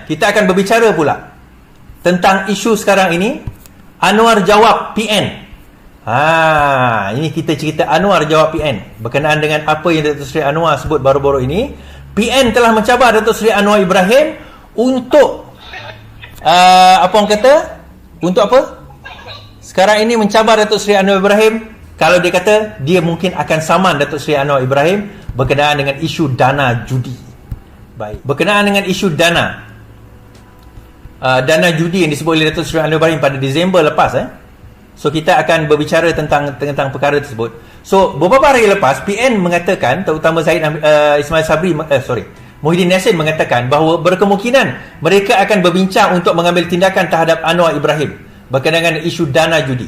kita akan berbicara pula tentang isu sekarang ini. Anwar jawab PN. Ini kita cerita Anwar jawab PN berkenaan dengan apa yang Datuk Seri Anwar sebut baru-baru ini. PN telah mencabar Datuk Seri Anwar Ibrahim untuk apa orang kata? Untuk apa? Sekarang ini mencabar Datuk Seri Anwar Ibrahim kalau dia kata dia mungkin akan saman Datuk Seri Anwar Ibrahim berkenaan dengan isu dana judi. Baik. Berkenaan dengan isu dana judi yang disebut oleh Datuk Seri Anwar Ibrahim pada Disember lepas So kita akan berbicara tentang perkara tersebut. So beberapa hari lepas PN mengatakan, terutama Zahid Ismail Sabri Muhyiddin Yassin mengatakan bahawa berkemungkinan mereka akan berbincang untuk mengambil tindakan terhadap Anwar Ibrahim berkenaan dengan isu dana judi.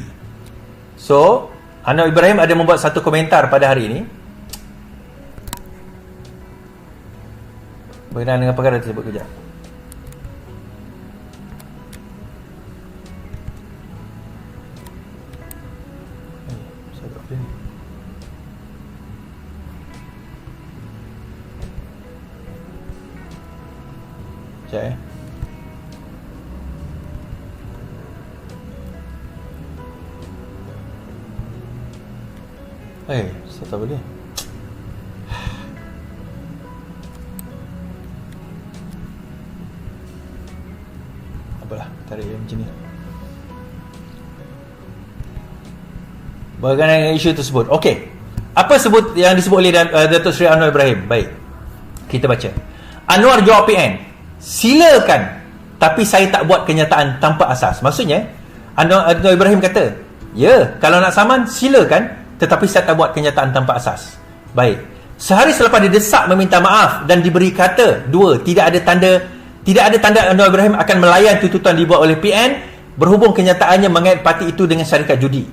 So Anwar Ibrahim ada membuat satu komentar pada hari ini berkenaan dengan perkara tersebut. Kejap. Sekejap saya tak boleh. Apalah, tarik dia macam ni. Berkenaan dengan isu tersebut. Okey. Apa yang disebut oleh Datuk Seri Anwar Ibrahim? Baik. Kita baca. Anwar jawab PN, silakan, tapi saya tak buat kenyataan tanpa asas. Maksudnya Anwar Ibrahim kata, ya, kalau nak saman silakan, tetapi saya tak buat kenyataan tanpa asas. Baik. Sehari selepas didesak meminta maaf dan diberi kata, tidak ada tanda Anwar Ibrahim akan melayan tuntutan dibuat oleh PN berhubung kenyataannya mengait parti itu dengan syarikat judi.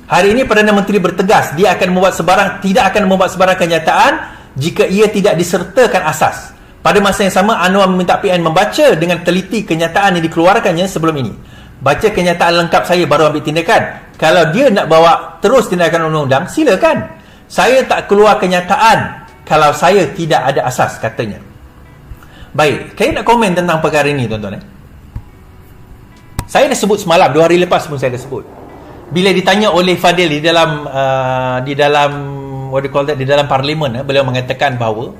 Hari ini Perdana Menteri bertegas dia tidak akan membuat sebarang kenyataan jika ia tidak disertakan asas. Pada masa yang sama, Anwar meminta PN membaca dengan teliti kenyataan yang dikeluarkannya sebelum ini. Baca kenyataan lengkap saya baru ambil tindakan. Kalau dia nak bawa terus tindakan undang-undang, silakan. Saya tak keluar kenyataan kalau saya tidak ada asas, katanya. Baik, saya nak komen tentang perkara ini, tuan-tuan. Saya dah sebut semalam, 2 hari lepas pun saya dah sebut. Bila ditanya oleh Fadil di dalam di dalam parlimen, beliau mengatakan bahawa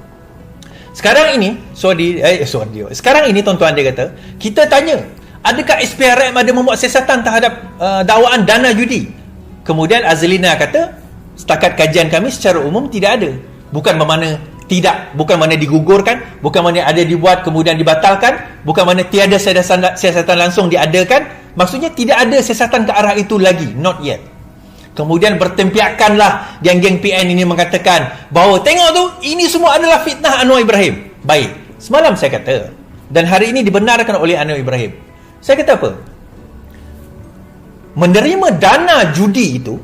sekarang ini, sekarang ini tuan-tuan, dia kata, kita tanya, adakah SPRM ada membuat siasatan terhadap dakwaan dana judi? Kemudian Azlina kata, setakat kajian kami secara umum tidak ada. Bukan bermakna tidak, bukan makna digugurkan, bukan makna ada dibuat kemudian dibatalkan, bukan makna tiada siasatan langsung diadakan. Maksudnya tidak ada siasatan ke arah itu lagi, not yet. Kemudian bertempiakanlah geng-geng PN ini mengatakan bahawa tengok tu, ini semua adalah fitnah Anwar Ibrahim. Baik, semalam saya kata, dan hari ini dibenarkan oleh Anwar Ibrahim. Saya kata apa? Menerima dana judi itu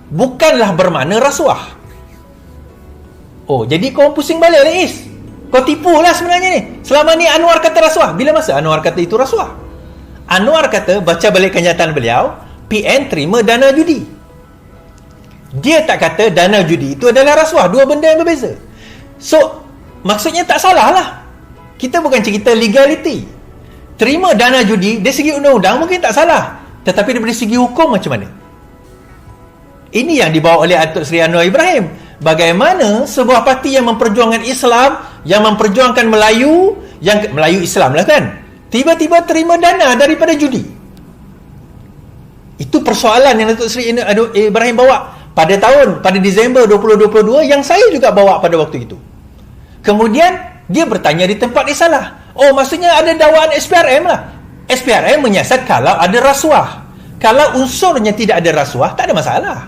bukanlah bermakna rasuah. Oh, jadi kau pusing balik lah, Is. Kau tipu lah sebenarnya ni. Selama ni Anwar kata rasuah. Bila masa Anwar kata itu rasuah? Anwar kata, baca balik kenyataan beliau, PN terima dana judi. Dia tak kata dana judi itu adalah rasuah. Dua benda yang berbeza. So, maksudnya tak salah lah. Kita bukan cerita legality. Terima dana judi, dari segi undang-undang mungkin tak salah. Tetapi dari segi hukum macam mana? Ini yang dibawa oleh Datuk Seri Anwar Ibrahim. Bagaimana sebuah parti yang memperjuangkan Islam, yang memperjuangkan Melayu, yang Melayu Islam lah kan, tiba-tiba terima dana daripada judi. Itu persoalan yang Datuk Seri Ibrahim bawa pada Disember 2022 yang saya juga bawa pada waktu itu. Kemudian dia bertanya di tempat dia salah. Oh, maksudnya ada dakwaan SPRM lah. SPRM menyiasat kalau ada rasuah. Kalau unsurnya tidak ada rasuah, tak ada masalah.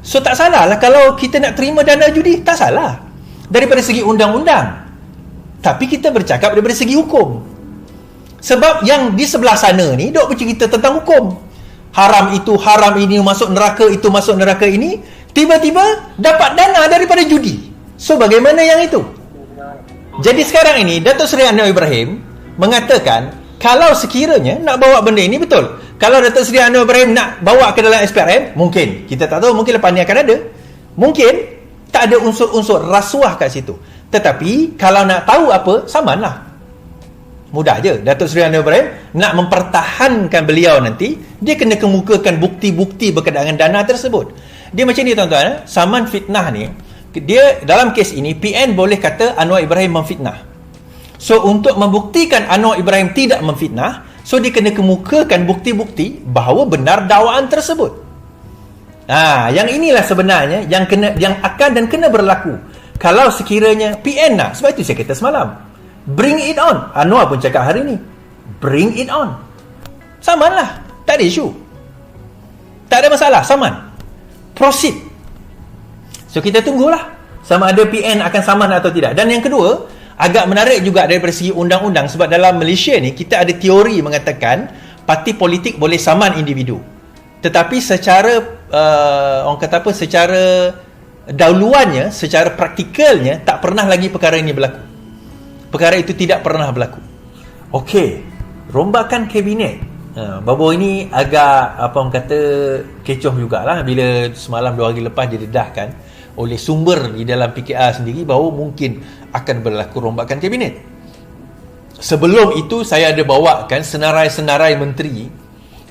So tak salah lah kalau kita nak terima dana judi, tak salah daripada segi undang-undang. Tapi kita bercakap daripada segi hukum. Sebab yang di sebelah sana ni dok bercerita tentang hukum. Haram itu, haram ini, masuk neraka itu, masuk neraka ini. Tiba-tiba dapat dana daripada judi. So bagaimana yang itu? Jadi sekarang ini Datuk Seri Anwar Ibrahim mengatakan kalau sekiranya nak bawa benda ini, betul, kalau Datuk Seri Anwar Ibrahim nak bawa ke dalam SPRM, mungkin, kita tak tahu, mungkin lepas ni akan ada, mungkin tak ada unsur-unsur rasuah kat situ. Tetapi kalau nak tahu apa, samanlah. Mudah je. Datuk Seri Anwar Ibrahim nak mempertahankan beliau nanti, dia kena kemukakan bukti-bukti berkenaan dana tersebut. Dia macam ni tuan-tuan, saman fitnah ni, dia dalam kes ini PN boleh kata Anwar Ibrahim memfitnah. So untuk membuktikan Anwar Ibrahim tidak memfitnah, so dia kena kemukakan bukti-bukti bahawa benar dakwaan tersebut. Yang inilah sebenarnya yang akan dan kena berlaku kalau sekiranya PN nak. Sebab itu saya kata semalam, bring it on. Anwar pun cakap hari ni, bring it on. Saman lah, tak ada isu, tak ada masalah, saman, proceed. So kita tunggulah sama ada PN akan saman atau tidak. Dan yang kedua, agak menarik juga daripada segi undang-undang, sebab dalam Malaysia ni kita ada teori mengatakan parti politik boleh saman individu, tetapi secara orang kata apa, secara dahuluannya, secara praktikalnya tak pernah lagi perkara ini berlaku. Perkara itu tidak pernah berlaku. Okey, rombakan kabinet. Baru ini agak apa orang kata kecoh jugalah bila semalam 2 hari lepas didedahkan oleh sumber di dalam PKR sendiri bahawa mungkin akan berlaku rombakan kabinet. Sebelum itu saya ada bawakan senarai-senarai menteri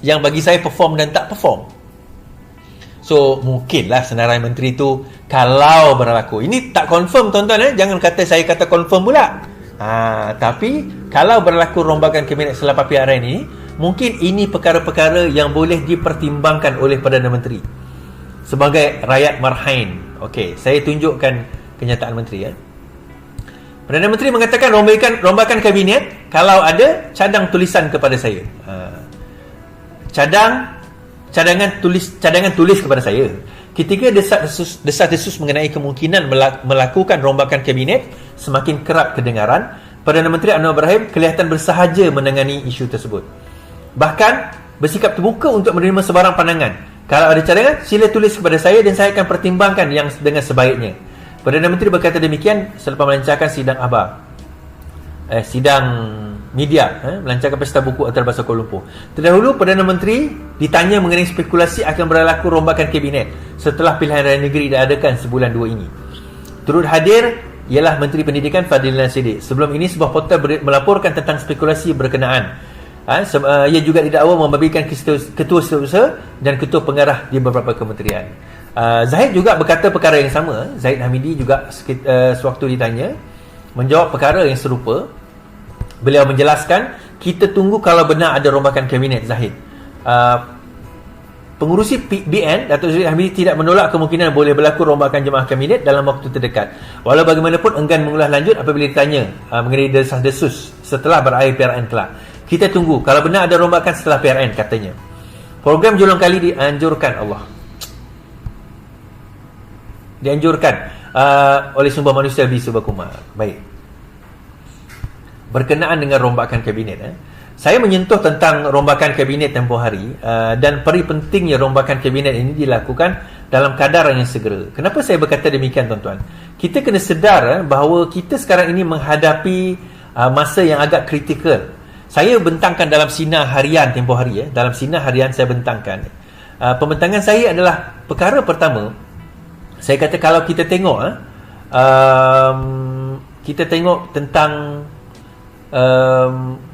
yang bagi saya perform dan tak perform. So mungkinlah senarai menteri itu kalau berlaku. Ini tak confirm tuan-tuan, jangan kata saya kata confirm pula. Tapi kalau berlaku rombakan kabinet selepas PRN ini, mungkin ini perkara-perkara yang boleh dipertimbangkan oleh Perdana Menteri sebagai rakyat marhain. Okey, saya tunjukkan kenyataan menteri. Perdana Menteri mengatakan rombakan kabinet kalau ada cadang tulisan kepada saya. Cadangan tulis kepada saya. Ketika desas-desus mengenai kemungkinan melakukan rombakan kabinet semakin kerap kedengaran, Perdana Menteri Anwar Ibrahim kelihatan bersahaja menangani isu tersebut. Bahkan bersikap terbuka untuk menerima sebarang pandangan. Kalau ada cadangan, sila tulis kepada saya dan saya akan pertimbangkan yang dengan sebaiknya. Perdana Menteri berkata demikian selepas melancarkan sidang media melancarkan Pesta Buku Antarabangsa Kuala Lumpur. Terdahulu Perdana Menteri ditanya mengenai spekulasi akan berlaku rombakan kabinet setelah pilihan raya negeri diadakan sebulan 2 ini. Turut hadir ialah Menteri Pendidikan Fadlina Siddiq. Sebelum ini sebuah portal melaporkan tentang spekulasi berkenaan. Ia juga didakwa membabikan ketua setiausaha dan ketua pengarah di beberapa kementerian. Zahid juga berkata perkara yang sama. Zahid Hamidi juga sewaktu ditanya menjawab perkara yang serupa. Beliau menjelaskan, kita tunggu kalau benar ada rombakan kabinet, Zahid. Pengurusi BN, Datuk Seri Hamidi tidak menolak kemungkinan boleh berlaku rombakan jemaah kabinet dalam waktu terdekat. Walau bagaimanapun enggan mengulas lanjut apabila ditanya mengenai desas-desus setelah berakhir PRN kelak. Kita tunggu kalau benar ada rombakan setelah PRN, katanya. Program Julung Kali dianjurkan oleh Sumber Manusia B. Subakumar. Baik. Berkenaan dengan rombakan kabinet, saya menyentuh tentang rombakan kabinet tempoh hari, dan peri pentingnya rombakan kabinet ini dilakukan dalam kadar yang segera. Kenapa saya berkata demikian, tuan-tuan? Kita kena sedar bahawa kita sekarang ini menghadapi masa yang agak kritikal. Saya bentangkan dalam sinar harian tempoh hari, dalam sinar harian saya bentangkan. Pembentangan saya adalah perkara pertama. Saya kata kalau kita tengok tentang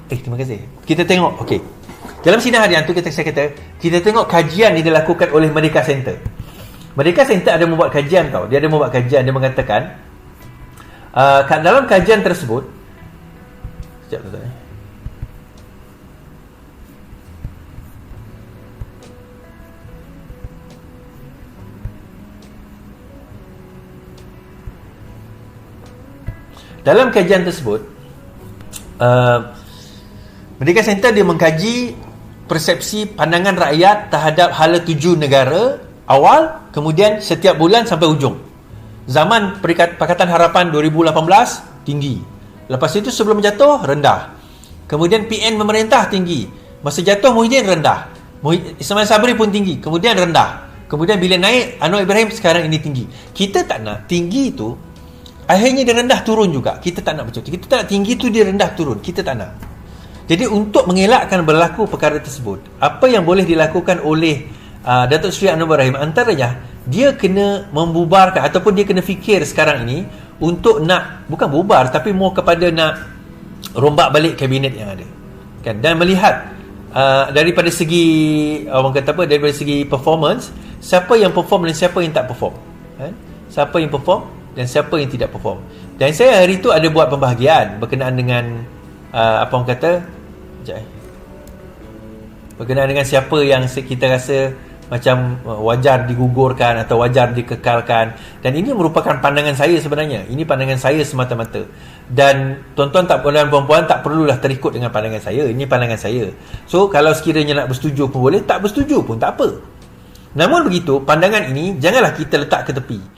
terima kasih. Kita tengok, okey. Dalam sinar harian tu saya kata, kita tengok kajian yang dilakukan oleh Merdeka Center. Merdeka Center ada membuat kajian tau. Dia ada membuat kajian, dia mengatakan dalam kajian tersebut, sekejap tuan-tuan. Dalam kajian tersebut, Merdeka Center dia mengkaji persepsi pandangan rakyat terhadap hala tuju negara awal, kemudian setiap bulan sampai hujung. Zaman Pakatan Harapan 2018 tinggi, lepas itu sebelum jatuh rendah, kemudian PN memerintah tinggi, masa jatuh Muhyiddin rendah, Ismail Sabri pun tinggi, kemudian rendah, kemudian bila naik Anwar Ibrahim sekarang ini tinggi. Kita tak nak tinggi itu akhirnya dia rendah turun juga. Kita tak nak macam tu. Kita tak nak tinggi tu dia rendah turun. Kita tak nak. Jadi untuk mengelakkan berlaku perkara tersebut, apa yang boleh dilakukan oleh Datuk Seri Anwar Ibrahim, antaranya dia kena membubarkan ataupun dia kena fikir sekarang ini untuk nak, bukan bubar tapi more kepada nak rombak balik kabinet yang ada, kan, dan melihat daripada segi orang kata apa, daripada segi performance, siapa yang perform dan siapa yang tak perform, kan? Siapa yang perform dan siapa yang tidak perform. Dan saya hari tu ada buat pembahagian berkenaan dengan apa orang kata, berkenaan dengan siapa yang kita rasa macam wajar digugurkan atau wajar dikekalkan. Dan ini merupakan pandangan saya sebenarnya. Ini pandangan saya semata-mata. Dan tuan-tuan dan puan-puan tak perlulah terikut dengan pandangan saya. Ini pandangan saya. So, kalau sekiranya nak bersetuju pun boleh, tak bersetuju pun tak apa. Namun begitu, pandangan ini janganlah kita letak ke tepi.